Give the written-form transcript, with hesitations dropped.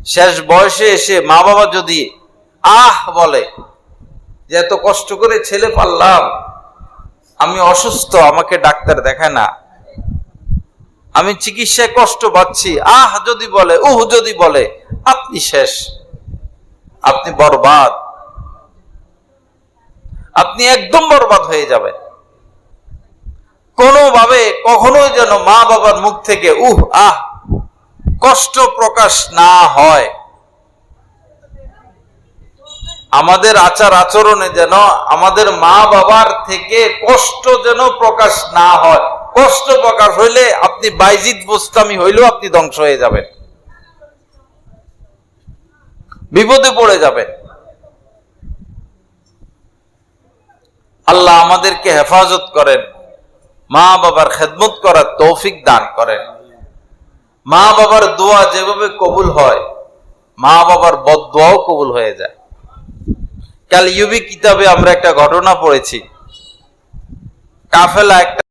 শেষ বয়সে এসে মা বাবা যদি আহ বলে যে এত কষ্ট করে ছেলে পাললাম, আমি অসুস্থ, আমাকে ডাক্তার দেখায় না, আমি চিকিৎসায় কষ্ট পাচ্ছি, আহ যদি বলে, উহ যদি বলে, আপনি শেষ, আপনি বরবাদ, আপনি একদম বরবাদ হয়ে যাবেন। কোনোভাবে কখনোই যেন মা বাবার মুখ থেকে উহ আহ কষ্ট প্রকাশ না হয়। আমাদের আচার আচরণে যেন আমাদের মা বাবার থেকে কষ্ট যেন প্রকাশ না হয়। কষ্ট প্রকাশ হইলে আপনি বাইজিদ বোস্তামি হইলেও আপনি ধ্বংস হয়ে যাবেন, বিপদে পড়ে যাবেন। আল্লাহ আমাদেরকে হেফাজত করেন, মা বাবার খেদমত করার তৌফিক দান করেন। মা বাবার দোয়া যেভাবে কবুল হয়, মা বাবার বদদোয়াও কবুল হয়ে যায়। কাল ইউবি কিতাবে আমরা একটা ঘটনা পড়েছি। কাফেলা একটা